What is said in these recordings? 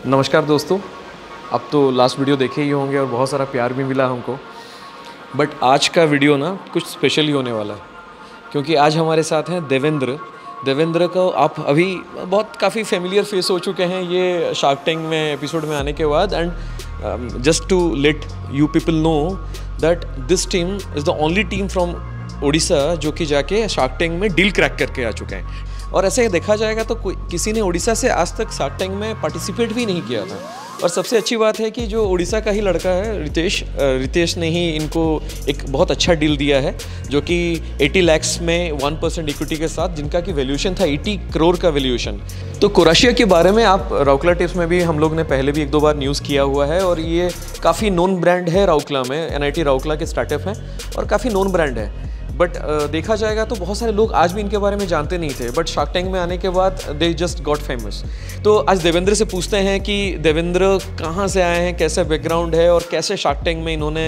नमस्कार दोस्तों, अब तो लास्ट वीडियो देखे ही होंगे और बहुत सारा प्यार भी मिला हमको। बट आज का वीडियो ना कुछ स्पेशल ही होने वाला है, क्योंकि आज हमारे साथ हैं देवेंद्र को आप अभी बहुत काफ़ी फेमिलियर फेस हो चुके हैं ये शार्क टैंक में एपिसोड में आने के बाद। And just to let you people know that this team is the only team from Orissa जो कि जाके शार्क टैंक में डील क्रैक करके आ चुके हैं। और ऐसे देखा जाएगा तो किसी ने उड़ीसा से आज तक शार्क टैंक में पार्टिसिपेट भी नहीं किया था। और सबसे अच्छी बात है कि जो उड़ीसा का ही लड़का है रितेश ने ही इनको एक बहुत अच्छा डील दिया है, जो कि 80 लाख में 1% इक्विटी के साथ, जिनका कि वैल्यूएशन था 80 करोड़ का वैल्यूएशन। तो कोराशिया के बारे में आप राउरकेला टिप्स में भी हम लोग ने पहले भी 1-2 बार न्यूज़ किया हुआ है, और ये काफ़ी नोन ब्रांड है राउरकेला में। NIT राउरकेला के स्टार्टअप हैं और काफ़ी नोन ब्रांड है। बट देखा जाएगा तो बहुत सारे लोग आज भी इनके बारे में जानते नहीं थे, बट शार्क टैंक में आने के बाद दे जस्ट गॉट फेमस। तो आज देवेंद्र से पूछते हैं कि देवेंद्र कहाँ से आए हैं, कैसे बैकग्राउंड है और कैसे शार्क टैंक में इन्होंने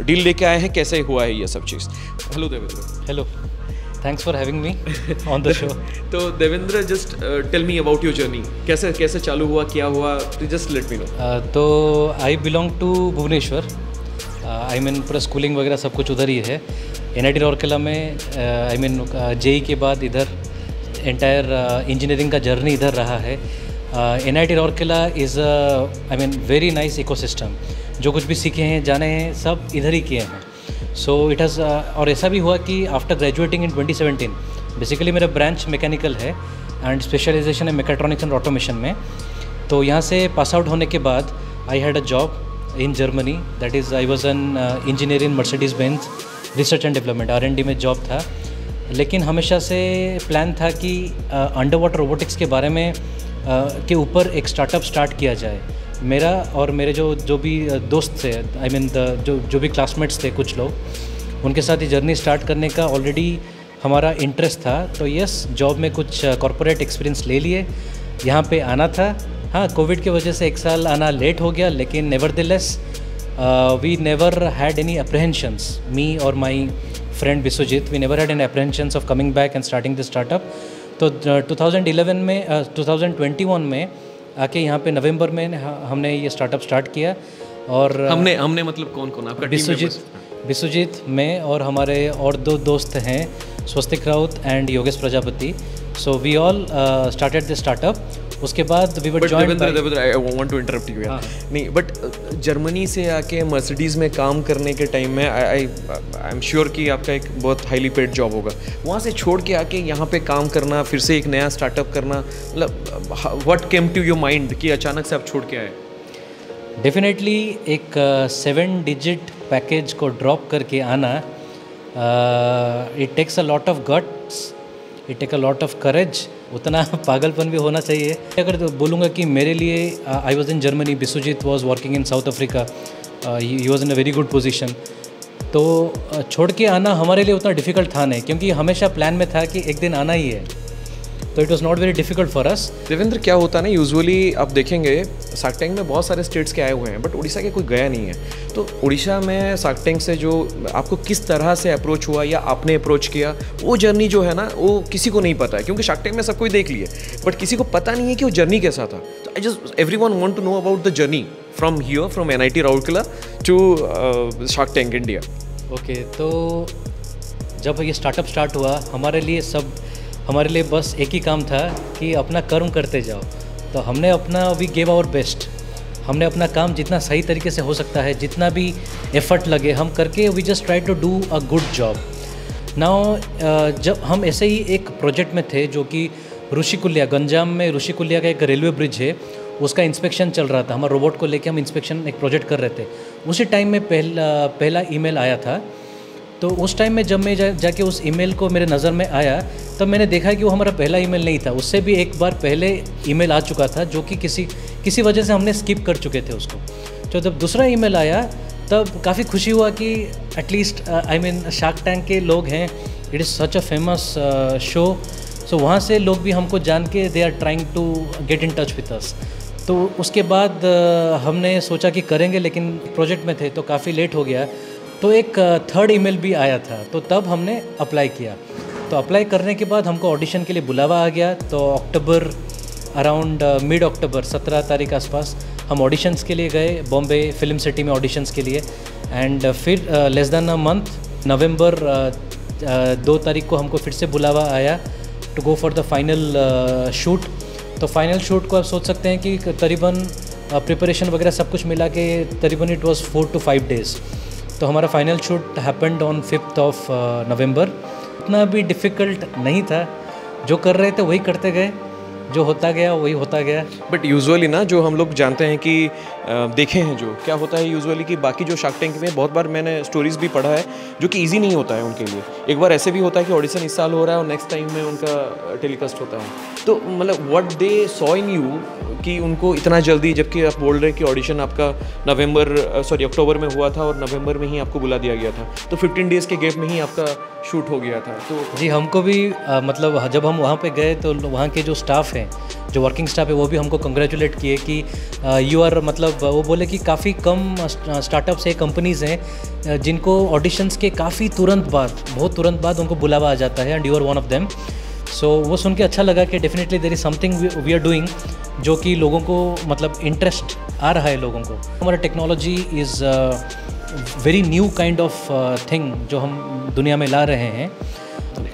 डील लेके आए हैं, कैसे हुआ है ये सब चीज़। Hello Devendra. Hello, thanks for having me on the show. तो Devendra, just tell me about your journey, कैसे चालू हुआ, क्या हुआ, जस्ट लेट मी नो। तो I belong to Bhubaneswar. I mean पूरा स्कूलिंग वगैरह सब कुछ उधर ही है। NIT राउरकेला में आई मीन JEE के बाद इधर एंटायर इंजीनियरिंग का जर्नी इधर रहा है। NIT Rourkela is I mean very nice ecosystem. जो कुछ भी सीखे हैं, जाने हैं, सब इधर ही किए हैं। सो इट हैज़ और ऐसा भी हुआ कि आफ्टर ग्रेजुएटिंग इन 2017, बेसिकली मेरा ब्रांच मैकेनिकल है एंड स्पेशलाइजेशन है मेकाट्रॉनिक्स एंड ऑटोमेशन में। तो यहाँ से पास आउट होने के बाद I had a job in Germany, that is I was an engineer in Mercedes Benz research and development, R&D में जॉब था। लेकिन हमेशा से प्लान था कि अंडर वाटर रोबोटिक्स के बारे में के ऊपर एक स्टार्टअप स्टार्ट किया जाए। मेरा और मेरे जो भी दोस्त थे, आई मीन जो भी क्लासमेट्स थे कुछ लोग, उनके साथ ये जर्नी स्टार्ट करने का ऑलरेडी हमारा इंटरेस्ट था। तो यस, जॉब में कुछ कॉर्पोरेट एक्सपीरियंस ले लिए, यहाँ पे आना था। हाँ, कोविड की वजह से 1 साल आना लेट हो गया, लेकिन nevertheless we never had any apprehensions, me or my friend Biswajit, we never had any apprehensions of coming back and starting this startup. तो 2011 में 2021 में आके यहाँ पे नवंबर में हमने ये स्टार्टअप स्टार्ट किया। और हमने मतलब कौन आपका? बिस्वजीत, मैं और हमारे और 2 दोस्त हैं, Swastik Raut and Yogesh Prajapati. So we all started this startup. उसके बाद we were joined by. I want to interrupt you यार। नहीं, बट जर्मनी से आके मर्सिडीज़ में काम करने के टाइम में आई एम श्योर कि आपका एक बहुत हाईली पेड जॉब होगा। वहाँ से छोड़ के आके यहाँ पे काम करना, फिर से एक नया स्टार्टअप करना, मतलब what came to your mind कि अचानक से आप छोड़ के आए? डेफिनेटली एक 7 डिजिट पैकेज को ड्रॉप करके आना, it takes a lot of guts, it take a lot of courage. उतना पागलपन भी होना चाहिए। अगर तो बोलूँगा कि मेरे लिए I was in Germany, Biswajit was working in south Africa, he was in a very good position. तो छोड़ के आना हमारे लिए उतना डिफ़िकल्ट था नहीं, क्योंकि हमेशा प्लान में था कि एक दिन आना ही है। तो it was not very difficult for us. Devendra, क्या होता है ना, यूजुअली आप देखेंगे शार्क टैंक में बहुत सारे स्टेट्स के आए हुए हैं, बट उड़ीसा के कोई गया नहीं है। तो उड़ीसा में शार्क टैंक से जो आपको किस तरह से अप्रोच हुआ या आपने अप्रोच किया, वो जर्नी जो है ना, वो किसी को नहीं पता है। क्योंकि शार्क टैंक में सब कोई देख लिए, बट किसी को पता नहीं है कि वो जर्नी कैसा था। तो I just everyone want to know about the journey from here, from NIT Rourkela to Shark Tank India. Okay, तो जब ये स्टार्टअप स्टार्ट हुआ, हमारे लिए बस एक ही काम था कि अपना कर्म करते जाओ। तो हमने अपना वी गेव आवर बेस्ट, हमने अपना काम जितना सही तरीके से हो सकता है, जितना भी एफर्ट लगे हम करके, we just try to do a good job. Now जब हम ऐसे ही एक प्रोजेक्ट में थे जो कि ऋषिकुल्या, गंजाम में ऋषिकुल्या का एक रेलवे ब्रिज है, उसका इंस्पेक्शन चल रहा था। हमारे रोबोट को लेके हम इंस्पेक्शन एक प्रोजेक्ट कर रहे थे। उसी टाइम में पहला ईमेल आया था। तो उस टाइम में जब मैं जाके उस ईमेल को मेरे नज़र में आया, तब मैंने देखा कि वो हमारा पहला ईमेल नहीं था, उससे भी एक बार पहले ईमेल आ चुका था, जो कि किसी वजह से हमने स्किप कर चुके थे उसको। तो जब दूसरा ईमेल आया, तब काफ़ी खुशी हुआ कि at least I mean shark tank के लोग हैं, it is such a famous show. So वहाँ से लोग भी हमको जान के they are trying to get in touch with us. तो उसके बाद हमने सोचा कि करेंगे, लेकिन प्रोजेक्ट में थे तो काफ़ी लेट हो गया। तो एक 3rd ईमेल भी आया था, तो तब हमने अप्लाई किया। तो अप्लाई करने के बाद हमको ऑडिशन के लिए बुलावा आ गया। तो अक्टूबर अराउंड मिड अक्टूबर 17 तारीख आसपास हम ऑडिशंस के लिए गए बॉम्बे फिल्म सिटी में ऑडिशंस के लिए। एंड फिर less than a month November 2 तारीख को हमको फिर से बुलावा आया to go for the final shoot. तो फाइनल शूट को आप सोच सकते हैं कि करीबन प्रिपरेशन वगैरह सब कुछ मिला के करीबन इट वाज 4 to 5 days। तो हमारा फाइनल शूट हैपेंड ऑन 5 नवंबर। उतना भी डिफ़िकल्ट नहीं था, जो कर रहे थे वही करते गए, जो होता गया वही होता गया। बट यूजुअली ना जो हम लोग जानते हैं कि देखे हैं जो क्या होता है यूजुअली कि बाकी जो शार्क टैंक में बहुत बार मैंने स्टोरीज़ भी पढ़ा है जो कि इजी नहीं होता है उनके लिए। एक बार ऐसे भी होता है कि ऑडिशन इस साल हो रहा है और नेक्स्ट टाइम में उनका टेलीकास्ट होता है। तो मतलब what they saw in you कि उनको इतना जल्दी, जबकि आप बोल रहे हैं कि ऑडिशन आपका अक्टूबर में हुआ था और नवंबर में ही आपको बुला दिया गया था, तो 15 डेज़ के गैप में ही आपका शूट हो गया था। तो जी हमको भी मतलब जब हम वहाँ पे गए तो वहाँ के जो स्टाफ हैं, जो वर्किंग स्टाफ है, वो भी हमको कंग्रेचुलेट किए कि यू आर मतलब वो बोले कि काफ़ी कम स्टार्टअप्स है, कंपनीज़ हैं जिनको ऑडिशंस के काफ़ी बहुत तुरंत बाद उनको बुलावा आ जाता है, and you are one of them. So वो सुन के अच्छा लगा कि definitely there is something we are doing जो कि लोगों को मतलब इंटरेस्ट आ रहा है लोगों को। हमारा technology is very new kind of thing जो हम दुनिया में ला रहे हैं।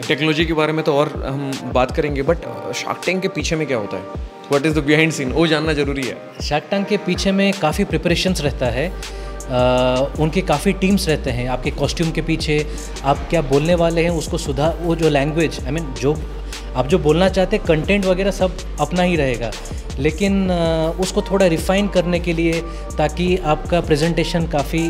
टेक्नोलॉजी के बारे में तो और हम बात करेंगे, बट शार्क टैंक के पीछे में क्या होता है? What is the behind scene, वो जानना ज़रूरी है। शार्क टैंक के पीछे में काफ़ी प्रिपरेशंस रहता है, उनके काफ़ी टीम्स रहते हैं। आपके कॉस्ट्यूम के पीछे आप क्या बोलने वाले हैं उसको वो जो लैंग्वेज जो आप जो बोलना चाहते हैं, कंटेंट वगैरह सब अपना ही रहेगा, लेकिन उसको थोड़ा रिफ़ाइन करने के लिए ताकि आपका प्रेजेंटेशन काफ़ी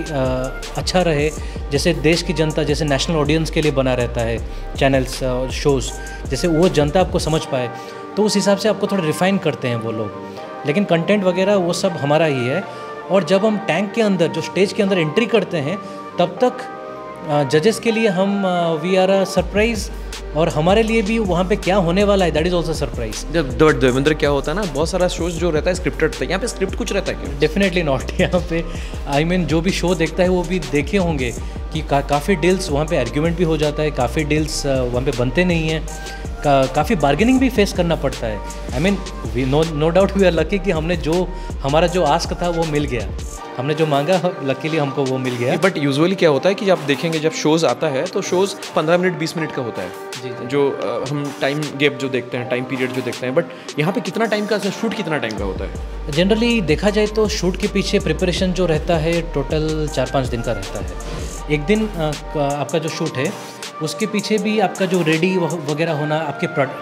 अच्छा रहे, जैसे देश की जनता, जैसे नेशनल ऑडियंस के लिए बना रहता है चैनल्स और शोज़, जैसे वो जनता आपको समझ पाए, तो उस हिसाब से आपको थोड़ा रिफ़ाइन करते हैं वो लोग। लेकिन कंटेंट वगैरह वो सब हमारा ही है। और जब हम टैंक के अंदर, जो स्टेज के अंदर एंट्री करते हैं, तब तक जजेस के लिए हम वी आर अ सरप्राइज़, और हमारे लिए भी वहाँ पे क्या होने वाला है दैट इज़ ऑल्सो सरप्राइज। जब देवेंद्र क्या होता है ना, बहुत सारा शोज जो रहता है स्क्रिप्टेड था, यहाँ पे स्क्रिप्ट कुछ रहता है क्या? Definitely not. यहाँ पे जो भी शो देखता है वो भी देखे होंगे कि काफ़ी डील्स वहाँ पे आर्ग्यूमेंट भी हो जाता है, काफ़ी डील्स वहाँ पे बनते नहीं हैं, काफ़ी बार्गेनिंग भी फेस करना पड़ता है। No doubt we are lucky कि हमने जो हमारा जो आस्क था वो मिल गया, हमने जो मांगा लकीली हमको वो मिल गया। बट यूजुअली क्या होता है कि आप देखेंगे जब शोज़ आता है तो शोज़ 15 मिनट 20 मिनट का होता है, जी। जो हम टाइम गैप जो देखते हैं, टाइम पीरियड जो देखते हैं, बट यहाँ पे कितना टाइम का शूट कितना टाइम का होता है? जनरली देखा जाए तो शूट के पीछे प्रिपरेशन जो रहता है टोटल 4-5 दिन का रहता है। एक दिन आपका जो शूट है उसके पीछे भी आपका जो रेडी वगैरह होना,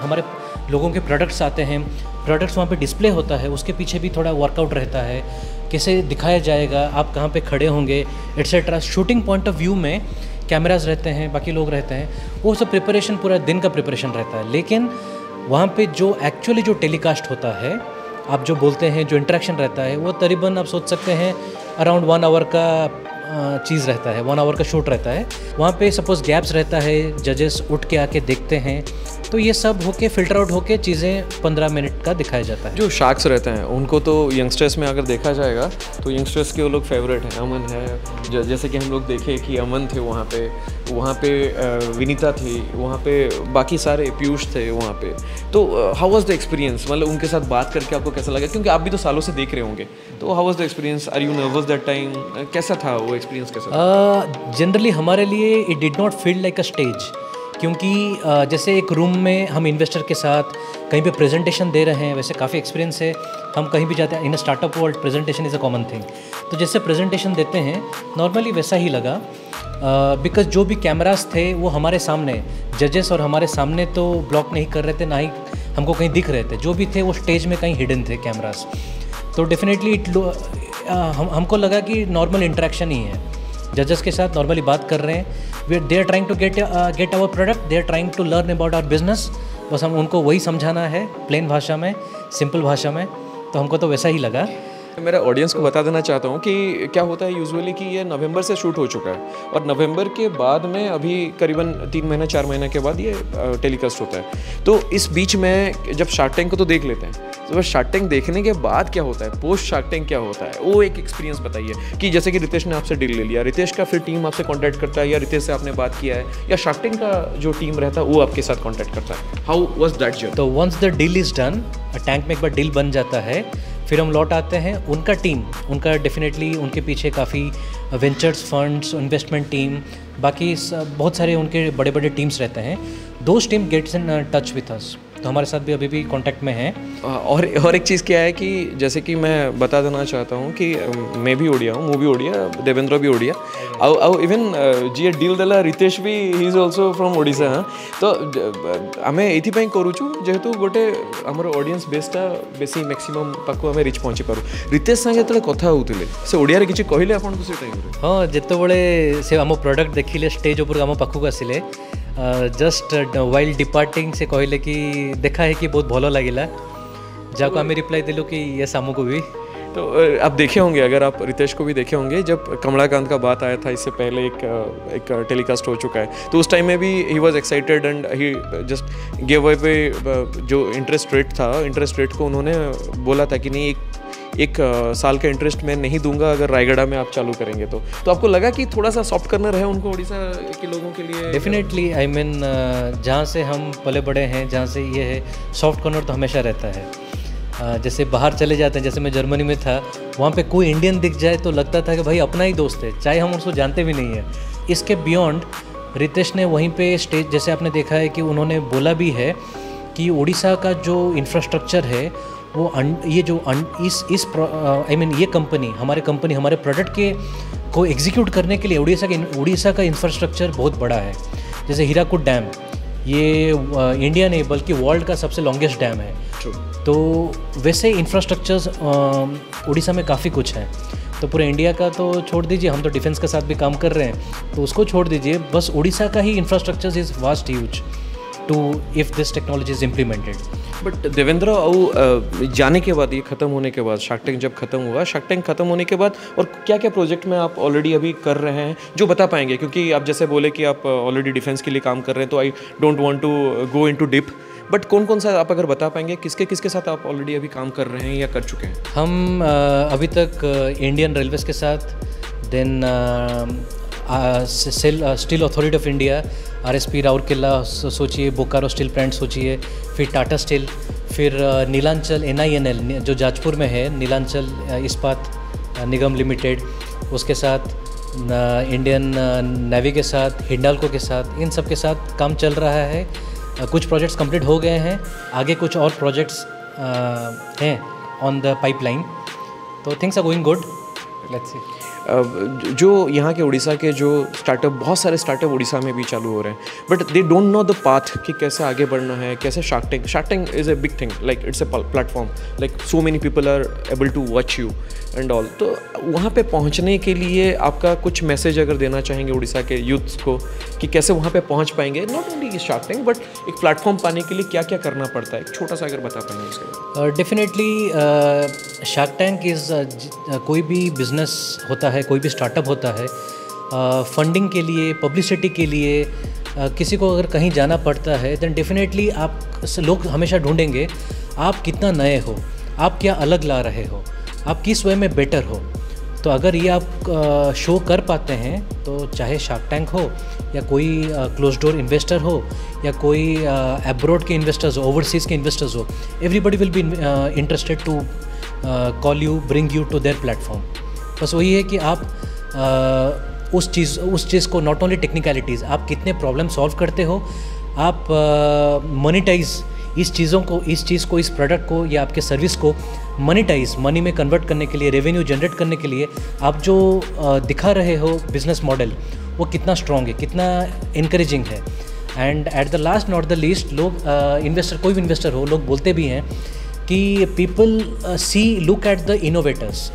हमारे लोगों के प्रोडक्ट्स आते हैं, प्रोडक्ट्स वहाँ पे डिस्प्ले होता है, उसके पीछे भी थोड़ा वर्कआउट रहता है, कैसे दिखाया जाएगा, आप कहाँ पे खड़े होंगे etcetera. Shooting point of view में कैमराज रहते हैं, बाकी लोग रहते हैं, वो सब प्रिपरेशन पूरा दिन का प्रिपरेशन रहता है। लेकिन वहाँ पे जो एक्चुअली जो टेलीकास्ट होता है, आप जो बोलते हैं, जो इंटरेक्शन रहता है, वो करीबन आप सोच सकते हैं अराउंड 1 आवर का चीज़ रहता है, 1 आवर का शूट रहता है। वहाँ पे सपोज़ गैप्स रहता है, जजेस उठ के आके देखते हैं, तो ये सब होके फिल्टर आउट होके चीज़ें 15 मिनट का दिखाया जाता है। जो शार्क्स रहते हैं उनको तो यंगस्टर्स में अगर देखा जाएगा तो यंगस्टर्स के वो लोग फेवरेट हैं। अमन है, जैसे कि हम लोग देखे कि अमन थे वहाँ पे विनीता थी वहाँ पे, बाकी सारे पीयूष थे वहाँ पे। तो हाउ वाज द एक्सपीरियंस, मतलब उनके साथ बात करके आपको कैसा लगा? क्योंकि आप भी तो सालों से देख रहे होंगे, तो how was the experience? Are you nervous that time? कैसा था वो एक्सपीरियंस, कैसा था? जनरली हमारे लिए it did not feel like a stage, क्योंकि जैसे एक रूम में हम इन्वेस्टर के साथ कहीं पे प्रेजेंटेशन दे रहे हैं, वैसे काफ़ी एक्सपीरियंस है, हम कहीं भी जाते हैं in a startup world presentation is a common thing. तो जैसे प्रेजेंटेशन देते हैं नॉर्मली वैसा ही लगा, बिकॉज जो भी कैमरास थे वो हमारे सामने, जजेस और हमारे सामने तो ब्लॉक नहीं कर रहे थे, ना ही हमको कहीं दिख रहे थे, जो भी थे वो स्टेज में कहीं हिडन थे कैमरास। तो डेफिनेटली हमको लगा कि नॉर्मल इंटरेक्शन ही है, जजेस के साथ नॉर्मली बात कर रहे हैं, they are trying to get our product, they are trying to learn about our business, बस हम उनको वही समझाना है प्लेन भाषा में, सिंपल भाषा में। तो हमको तो वैसा ही लगा। मेरा ऑडियंस को बता देना चाहता हूँ कि क्या होता है यूजुअली कि ये नवंबर से शूट हो चुका है और नवंबर के बाद में अभी करीबन 3 महीना 4 महीने के बाद ये टेलीकास्ट होता है। तो इस बीच में जब शार्क टैंक को तो देख लेते हैं, तो बस शार्क टैंक देखने के बाद क्या होता है, पोस्ट शार्क टैंक क्या होता है, वो एक एक्सपीरियंस बताइए। कि जैसे कि रितेश ने आपसे डील ले लिया, रितेश का फिर टीम आपसे कॉन्टैक्ट करता है या रितेश से आपने बात किया है या शार्क टैंक का जो टीम रहता है वो आपके साथ कॉन्टैक्ट करता है। How was that journey? तो once the deal is done, tank में एक बार डील बन जाता है, फिर हम लौट आते हैं। उनका टीम, उनका डेफिनेटली उनके पीछे काफ़ी वेंचर्स फंड्स, इन्वेस्टमेंट टीम, बाकी बहुत सारे उनके बड़े बड़े टीम्स रहते हैं। Those team gets in touch with us, तो हमारे साथ भी अभी भी कांटेक्ट में हैं। और एक चीज़ क्या है कि जैसे कि मैं बता देना चाहता हूँ कि मैं भी ओडिया हूँ, भी ओडिया, देवेंद्र भी ओडिया, आउ इवन जी डील देला रितेश भी, he is also from Odisha. हाँ, तो आम ये करूँ जेहेतु गोटे आमर ऑडियंस बेसटा बेसी मैक्सिमम पाक आम रिच पहुँची पारू। रितेश संगे जो कथा होते से ओडिया किसी कहले आपको से टाइम? हाँ, जिते से आम प्रोडक्ट देखिले स्टेज ऊपर आम पाखक आसिले, जस्ट वाइल डिपार्टिंग से कहले कि देखा है कि बहुत भल लगिला, जाको आम रिप्लाई दिलु कि यस आमको भी। तो आप देखे होंगे, अगर आप रितेश को भी देखे होंगे, जब कमलाकांत का बात आया था इससे पहले एक टेलीकास्ट हो चुका है, तो उस टाइम में भी he was excited and he just give away पे जो इंटरेस्ट रेट को उन्होंने बोला था कि नहीं एक साल का इंटरेस्ट मैं नहीं दूंगा अगर रायगढ़ में आप चालू करेंगे। तो आपको लगा कि थोड़ा सा सॉफ्ट कॉर्नर है उनको उड़ीसा के लोगों के लिए? डेफिनेटली, आई मीन जहाँ से हम पले बड़े हैं, जहाँ से ये है, सॉफ्ट कॉर्नर तो हमेशा रहता है। जैसे बाहर चले जाते हैं, जैसे मैं जर्मनी में था, वहाँ पे कोई इंडियन दिख जाए तो लगता था कि भाई अपना ही दोस्त है, चाहे हम उसको जानते भी नहीं है। इसके बियॉन्ड रितेश ने वहीं पे स्टेज, जैसे आपने देखा है कि उन्होंने बोला भी है कि उड़ीसा का जो इंफ्रास्ट्रक्चर है वो ये जो आई मीन ये कंपनी हमारे प्रोडक्ट के को एग्जीक्यूट करने के लिए उड़ीसा का इंफ्रास्ट्रक्चर बहुत बड़ा है। जैसे हीराकुद डैम, ये इंडिया नहीं बल्कि वर्ल्ड का सबसे लॉन्गेस्ट डैम है। तो वैसे इंफ्रास्ट्रक्चर्स उड़ीसा में काफ़ी कुछ है। तो पूरे इंडिया का तो छोड़ दीजिए, हम तो डिफेंस के साथ भी काम कर रहे हैं, तो उसको छोड़ दीजिए, बस उड़ीसा का ही infrastructure is vast huge too if this technology is implemented. But Devendra, जाने के बाद, ये ख़त्म होने के बाद, शार्क टैंक जब खत्म हुआ, शार्क टैंक खत्म होने के बाद और क्या क्या प्रोजेक्ट में आप ऑलरेडी अभी कर रहे हैं जो बता पाएंगे? क्योंकि आप जैसे बोले कि आप ऑलरेडी डिफेंस के लिए काम कर रहे हैं, तो I don't want to go into deep, but कौन सा आप अगर बता पाएंगे, किसके साथ आप ऑलरेडी अभी काम कर रहे हैं या कर चुके हैं? हम अभी तक इंडियन रेलवेज़ के साथ, then Steel Authority of India, RSP Rourkela सोचिए, बोकारो स्टील प्लांट सोचिए, फिर टाटा स्टील, फिर नीलांचल NINL जो जाजपुर में है, नीलांचल इस्पात निगम लिमिटेड, उसके साथ इंडियन नेवी के साथ, हिंडाल्को के साथ, इन सब के साथ काम चल रहा है। कुछ प्रोजेक्ट्स कंप्लीट हो गए हैं, आगे कुछ और प्रोजेक्ट्स हैं ऑन द पाइपलाइन, तो things are going good, let's see. जो यहाँ के उड़ीसा के जो स्टार्टअप, बहुत सारे स्टार्टअप उड़ीसा में भी चालू हो रहे हैं, but they don't know the path कि कैसे आगे बढ़ना है, कैसे Shark Tank is a big thing, like it's a platform, like so many people are able to watch you and all. तो वहाँ पे पहुँचने के लिए आपका कुछ मैसेज अगर देना चाहेंगे उड़ीसा के यूथ्स को कि कैसे वहाँ पे पहुँच पाएंगे, not only shark tank but एक प्लेटफॉर्म पाने के लिए क्या क्या करना पड़ता है, एक छोटा सा अगर बता पाएंगे उसके? डेफिनेटली शार्क टैंक इज़ कोई भी बिजनेस होता है, कोई भी स्टार्टअप होता है, फंडिंग के लिए, पब्लिसिटी के लिए, किसी को अगर कहीं जाना पड़ता है, देन डेफिनेटली आप लोग हमेशा ढूंढेंगे आप कितना नए हो, आप क्या अलग ला रहे हो, आप किस वे में बेटर हो। तो अगर ये आप शो कर पाते हैं, तो चाहे शार्क टैंक हो या कोई क्लोज डोर इन्वेस्टर हो या कोई एब्रॉड के इन्वेस्टर्स हो, ओवरसीज़ के इन्वेस्टर्स हो, everybody will be interested to call you, bring you to their platform. बस वही है कि आप उस चीज़ को, नॉट ओनली टेक्निकलिटीज़, आप कितने प्रॉब्लम सॉल्व करते हो, आप मोनेटाइज इस चीज़ को, इस प्रोडक्ट को या आपके सर्विस को मोनेटाइज, मनी में कन्वर्ट करने के लिए, रेवेन्यू जनरेट करने के लिए आप जो दिखा रहे हो बिजनेस मॉडल, वो कितना स्ट्रॉन्ग है, कितना इनकरेजिंग है। And at the last not the least, लोग इन्वेस्टर, कोई भी इन्वेस्टर हो, लोग बोलते भी हैं कि people look at the innovators,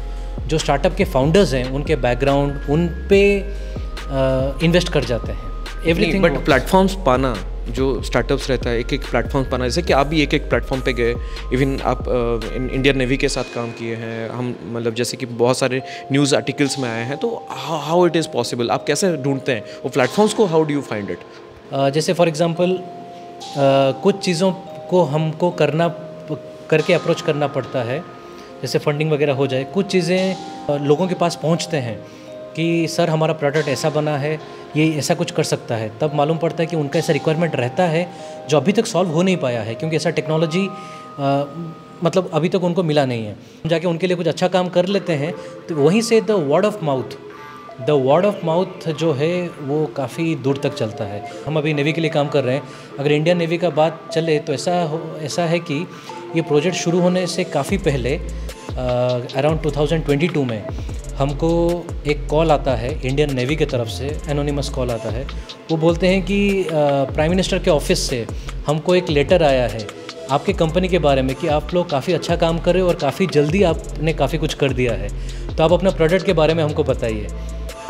जो स्टार्टअप के फाउंडर्स हैं, उनके बैकग्राउंड, उन पे इन्वेस्ट कर जाते हैं। एवरीथिंग, बट प्लेटफॉर्म्स पाना जो स्टार्टअप्स रहता है, एक एक प्लेटफॉर्म बना, जैसे कि आप भी एक एक प्लेटफॉर्म पे गए, इवन आप इंडियन नेवी के साथ काम किए हैं, हम मतलब जैसे कि बहुत सारे न्यूज़ आर्टिकल्स में आए हैं, तो हाउ इट इज़ पॉसिबल, आप कैसे ढूंढते हैं वो प्लेटफॉर्म्स को, how do you find it? जैसे फॉर एग्ज़ाम्पल कुछ चीज़ों को हमको करके अप्रोच करना पड़ता है, जैसे फंडिंग वगैरह हो जाए, कुछ चीज़ें लोगों के पास पहुंचते हैं कि सर हमारा प्रोडक्ट ऐसा बना है, ये ऐसा कुछ कर सकता है, तब मालूम पड़ता है कि उनका ऐसा रिक्वायरमेंट रहता है जो अभी तक सॉल्व हो नहीं पाया है, क्योंकि ऐसा टेक्नोलॉजी मतलब अभी तक उनको मिला नहीं है। हम जाके उनके लिए कुछ अच्छा काम कर लेते हैं, तो वहीं से द वर्ड ऑफ माउथ जो है वो काफ़ी दूर तक चलता है। हम अभी नेवी के लिए काम कर रहे हैं, अगर इंडियन नेवी का बात चले तो ऐसा है कि ये प्रोजेक्ट शुरू होने से काफ़ी पहले अराउंड 2022 में हमको एक कॉल आता है इंडियन नेवी की तरफ से, एनोनिमस कॉल आता है। वो बोलते हैं कि प्राइम मिनिस्टर के ऑफिस से हमको एक लेटर आया है आपके कंपनी के बारे में कि आप लोग काफ़ी अच्छा काम कर रहे हो और काफ़ी जल्दी आपने काफ़ी कुछ कर दिया है, तो आप अपना प्रोडक्ट के बारे में हमको बताइए।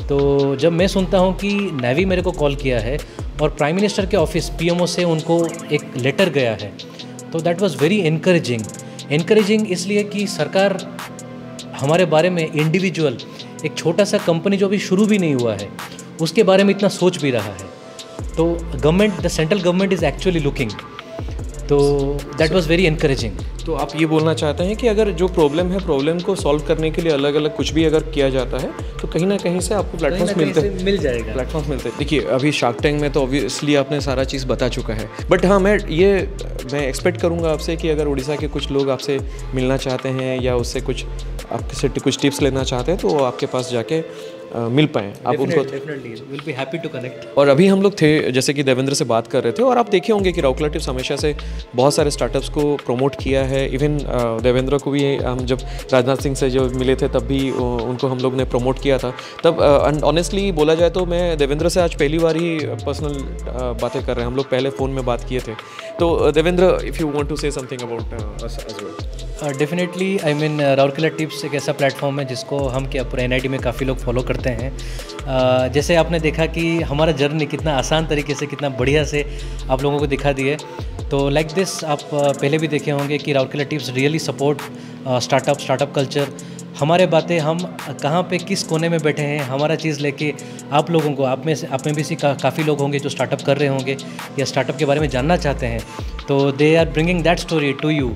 तो जब मैं सुनता हूँ कि नेवी मेरे को कॉल किया है और प्राइम मिनिस्टर के ऑफिस पीएमओ से उनको एक लेटर गया है, तो दैट वाज वेरी इनकरेजिंग इसलिए कि सरकार हमारे बारे में इंडिविजुअल एक छोटा सा कंपनी जो अभी शुरू भी नहीं हुआ है उसके बारे में इतना सोच भी रहा है। तो the central government is actually looking, तो दैट वाज वेरी इनकरेजिंग। तो आप ये बोलना चाहते हैं कि अगर जो प्रॉब्लम है, प्रॉब्लम को सॉल्व करने के लिए अलग अलग कुछ भी अगर किया जाता है तो कहीं ना कहीं से आपको प्लेटफॉर्म्स मिल जाएगा, प्लेटफॉर्म्स मिलते हैं। देखिए अभी शार्क टैंक में तो ऑब्वियसली आपने सारा चीज़ बता चुका है, बट हाँ मैं एक्सपेक्ट करूँगा आपसे कि अगर उड़ीसा के कुछ लोग आपसे मिलना चाहते हैं या उससे कुछ आपसे कुछ टिप्स लेना चाहते हैं तो वो आपके पास जाके मिल पाएँ, आप उनको definitely will be happy to connect. और अभी हम लोग थे जैसे कि देवेंद्र से बात कर रहे थे, और आप देखे होंगे कि राउरकेला टिप्स हमेशा से बहुत सारे स्टार्टअप्स को प्रमोट किया है। इवन देवेंद्र को भी हम जब राजनाथ सिंह से जो मिले थे तब भी उनको हम लोग ने प्रमोट किया था। तब ऑनेस्टली बोला जाए तो मैं देवेंद्र से आज पहली बार ही पर्सनल बातें कर रहे हैं, हम लोग पहले फ़ोन में बात किए थे। तो Devendra, if you want to say something about us as well. Definitely I mean Rourkela tips एक ऐसा प्लेटफॉर्म है जिसको हम क्या पूरे एनआईटी में काफ़ी लोग फॉलो करते हैं। जैसे आपने देखा कि हमारा जर्नी कितना आसान तरीके से, कितना बढ़िया से आप लोगों को दिखा दिए। तो लाइक दिस आप पहले भी देखे होंगे कि Rourkela tips really support startup culture. हमारे बातें हम कहाँ पे किस कोने में बैठे हैं, हमारा चीज़ लेके आप लोगों को, आप में भी से काफ़ी लोग होंगे जो स्टार्टअप कर रहे होंगे या स्टार्टअप के बारे में जानना चाहते हैं, तो they are bringing that story to you.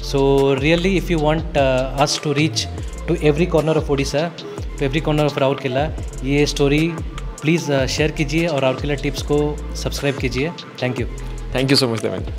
So really if you want us to reach to every corner of Odisha, to every corner of Rourkela, ये स्टोरी प्लीज़ शेयर कीजिए और राउरकेला टिप्स को सब्सक्राइब कीजिए। Thank you so much Devendra.